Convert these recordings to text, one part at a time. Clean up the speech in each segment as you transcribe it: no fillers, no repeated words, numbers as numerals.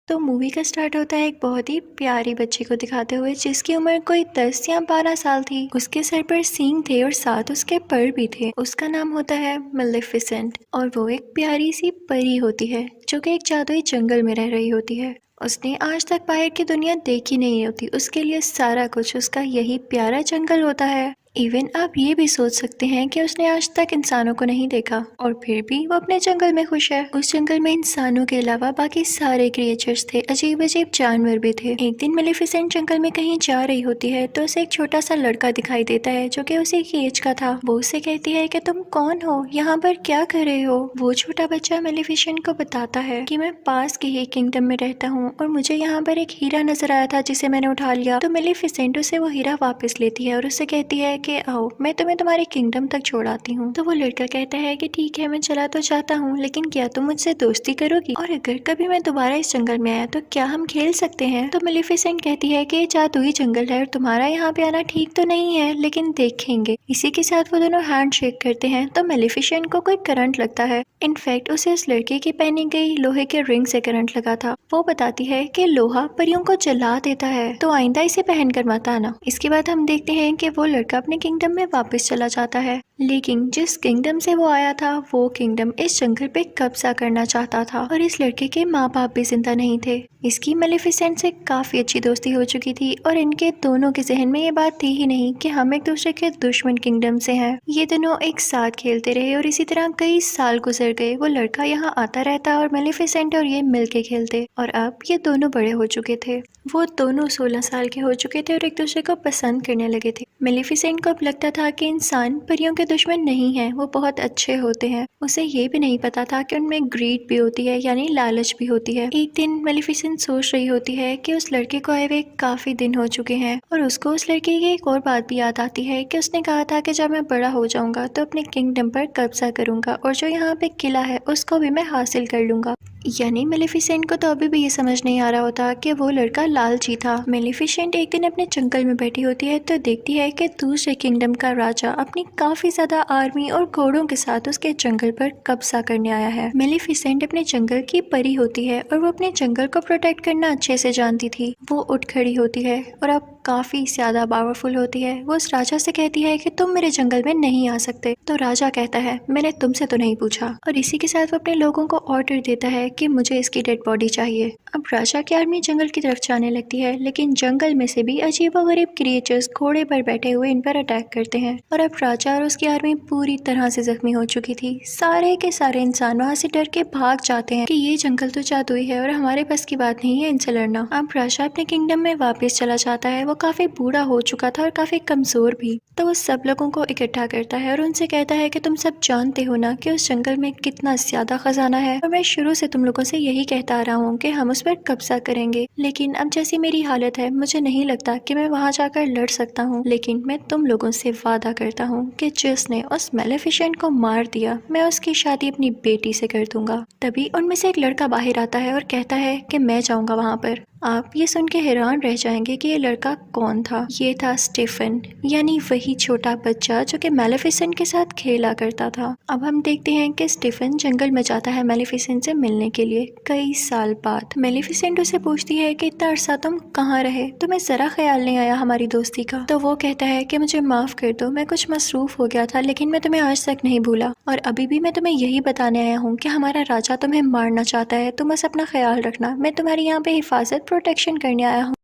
तो मूवी का स्टार्ट होता है एक बहुत ही प्यारी बच्ची को दिखाते हुए जिसकी उम्र कोई 10 या 12 साल थी। उसके सर पर सींग थे और साथ उसके पर भी थे। उसका नाम होता है मेलेफिसेंट और वो एक प्यारी सी परी होती है जो कि एक जादुई जंगल में रह रही होती है। उसने आज तक बाहर की दुनिया देखी नहीं होती। उसके लिए सारा कुछ उसका यही प्यारा जंगल होता है। इवन आप ये भी सोच सकते हैं कि उसने आज तक इंसानों को नहीं देखा और फिर भी वो अपने जंगल में खुश है। उस जंगल में इंसानों के अलावा बाकी सारे क्रिएचर्स थे, अजीब अजीब जानवर भी थे। एक दिन मेलेफिसेंट जंगल में कहीं जा रही होती है तो उसे एक छोटा सा लड़का दिखाई देता है जो कि उसी की एज का था। वो उसे कहती है कि तुम कौन हो, यहाँ पर क्या कर रहे हो। वो छोटा बच्चा मेलेफिसेंट को बताता है कि मैं पास के ही किंगडम में रहता हूँ और मुझे यहाँ पर एक हीरा नजर आया था जिसे मैंने उठा लिया। तो मेलेफिसेंट उसे वो हीरा वापस लेती है और उससे कहती है कि आओ मैं तुम्हें तुम्हारे किंगडम तक छोड़ आती हूँ। तो वो लड़का कहता है कि ठीक है, मैं चला तो चाहता हूँ, लेकिन क्या तुम मुझसे दोस्ती करोगी, और अगर कभी मैं दोबारा इस जंगल में आया तो क्या हम खेल सकते हैं। तो मेलेफिसेंट कहती है कि जादुई जंगल है और तुम्हारा यहाँ पे आना ठीक तो नहीं है, लेकिन देखेंगे। इसी के साथ वो दोनों हैंड शेक करते हैं तो मेलेफिसेंट को कोई करंट लगता है। इनफैक्ट उसे उस लड़के की पहनी गई लोहे के रिंग से करंट लगा था। वो बताती है कि लोहा परियों को जला देता है, तो आइंदा इसे पहनकर मत आना। इसके बाद हम देखते हैं कि वो लड़का अपने किंगडम में वापस चला जाता है, लेकिन जिस किंगडम से वो आया था वो किंगडम इस जंगल पे कब्जा करना चाहता था और इस लड़के के माँ बाप भी जिंदा नहीं थे। इसकी मेलेफिसेंट से काफी अच्छी दोस्ती हो चुकी थी और इनके दोनों के जहन में ये बात थी ही नहीं कि हम एक दूसरे के दुश्मन किंगडम से हैं। ये दोनों एक साथ खेलते रहे और इसी तरह कई साल गुजर गए। वो लड़का यहाँ आता रहता और मेलेफिसेंट और ये मिलके खेलते और अब ये दोनों बड़े हो चुके थे। वो दोनों 16 साल के हो चुके थे और एक दूसरे को पसंद करने लगे थे। मेलेफिसेंट को अब लगता था कि इंसान परियों के दुश्मन नहीं हैं, वो बहुत अच्छे होते हैं। उसे ये भी नहीं पता था कि उनमें ग्रीड भी होती है, यानी लालच भी होती है। एक दिन मेलेफिसेंट सोच रही होती है कि उस लड़के को आए हुए काफी दिन हो चुके हैं और उसको उस लड़के की एक और बात भी याद आती है कि उसने कहा था कि जब मैं बड़ा हो जाऊंगा तो अपने किंगडम पर कब्जा करूंगा और जो यहाँ पे किला है उसको भी मैं हासिल कर लूंगा। यानी मेलेफिसेंट को तो अभी भी ये समझ नहीं आ रहा होता कि वो लड़का लालची था। मेलेफिसेंट एक दिन अपने जंगल में बैठी होती है तो देखती है कि दूसरे किंगडम का राजा अपनी काफी ज्यादा आर्मी और घोड़ों के साथ उसके जंगल पर कब्जा करने आया है। मेलेफिसेंट अपने जंगल की परी होती है और वो अपने जंगल को प्रोटेक्ट करना अच्छे से जानती थी। वो उठ खड़ी होती है और अब काफी ज्यादा पावरफुल होती है। वो उस राजा से कहती है कि तुम मेरे जंगल में नहीं आ सकते। तो राजा कहता है मैंने तुमसे तो नहीं पूछा, और इसी के साथ वो अपने लोगों को ऑर्डर देता है कि मुझे इसकी डेड बॉडी चाहिए। अब राजा की आर्मी जंगल की तरफ जाने लगती है, लेकिन जंगल में से भी अजीबोगरीब क्रिएचर्स घोड़े पर बैठे हुए इन पर अटैक करते हैं और अब राजा और उसकी आर्मी पूरी तरह से जख्मी हो चुकी थी। सारे के सारे इंसान वहाँ से डर के भाग जाते हैं कि ये जंगल तो जादुई है और हमारे बस की बात नहीं है इनसे लड़ना। अब राजा अपने किंगडम में वापस चला जाता है। वो काफी बूढ़ा हो चुका था और काफी कमजोर भी। तो वो सब लोगों को इकट्ठा करता है और उनसे कहता है कि तुम सब जानते हो ना कि उस जंगल में कितना ज्यादा खजाना है, और मैं शुरू से तुम लोगों से यही कहता आ रहा हूँ कि हम उस पर कब्जा करेंगे। लेकिन अब जैसी मेरी हालत है मुझे नहीं लगता कि मैं वहाँ जाकर लड़ सकता हूँ, लेकिन मैं तुम लोगों से वादा करता हूँ कि जिसने उस मेलेफिसेंट को मार दिया मैं उसकी शादी अपनी बेटी से कर दूंगा। तभी उनमें से एक लड़का बाहर आता है और कहता है कि मैं जाऊंगा वहाँ पर। आप ये सुन के हैरान रह जाएंगे कि ये लड़का कौन था। ये था स्टीफन, यानी वही छोटा बच्चा जो कि मेलेफिसेंट के साथ खेला करता था। अब हम देखते हैं कि स्टीफन जंगल में जाता है मेलेफिसेंट से मिलने के लिए कई साल बाद। मेलेफिसेंट उसे पूछती है कि इतना अरसा तुम कहाँ रहे, तुम्हें जरा ख्याल नहीं आया हमारी दोस्ती का। तो वो कहता है कि मुझे माफ कर दो, मैं कुछ मसरूफ हो गया था, लेकिन मैं तुम्हें आज तक नहीं भूला और अभी भी मैं तुम्हें यही बताने आया हूँ कि हमारा राजा तुम्हें मारना चाहता है। तुम बस अपना ख्याल रखना, मैं तुम्हारी यहाँ पे हिफाजत प्रोटेक्शन करने आया हूँ।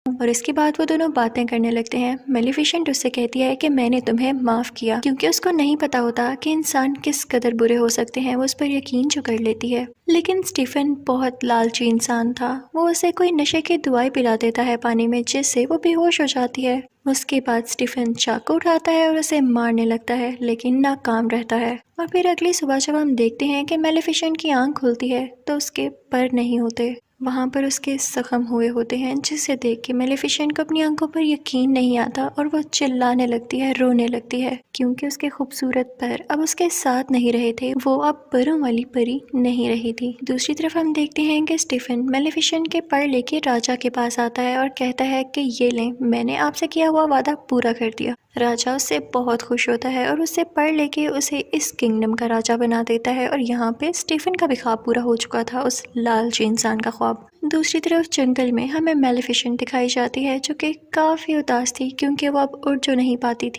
और इसके बाद वो दोनों बातें करने लगते हैं। मेलेफिसेंट उससे कहती है कि मैंने तुम्हें माफ किया, क्योंकि उसको नहीं पता होता कि इंसान किस कदर बुरे हो सकते हैं। वो उस पर यकीन जो कर लेती है। लेकिन स्टीफन बहुत लालची इंसान था। वो उसे कोई नशे की दवाई पिला देता है पानी में, जिससे वो बेहोश हो जाती है। उसके बाद स्टीफन चाकू उठाता है और उसे मारने लगता है, लेकिन नाकाम रहता है। और फिर अगली सुबह जब हम देखते हैं कि मेलेफिसेंट की आंख खुलती है तो उसके पर नहीं होते, वहाँ पर उसके जख्म हुए होते हैं, जिसे देख के मेलेफिसेंट को अपनी आंखों पर यकीन नहीं आता और वो चिल्लाने लगती है, रोने लगती है, क्योंकि उसके खूबसूरत पर अब उसके साथ नहीं रहे थे। वो अब परों वाली परी नहीं रही थी। दूसरी तरफ हम देखते हैं कि स्टीफन मेलेफिसेंट के पर लेके राजा के पास आता है और कहता है कि ये लें, मैंने आपसे किया हुआ वादा पूरा कर दिया। राजा उससे बहुत खुश होता है और उससे पढ़ लेके उसे इस किंगडम का राजा बना देता है। और यहाँ पे स्टीफन का भी ख्वाब पूरा हो चुका था, उस लालची इंसान का ख्वाब। दूसरी तरफ जंगल में हमें मेलेफिसेंट दिखाई जाती है जो कि काफ़ी उदास थी क्योंकि वो अब उड़ जो नहीं पाती थी।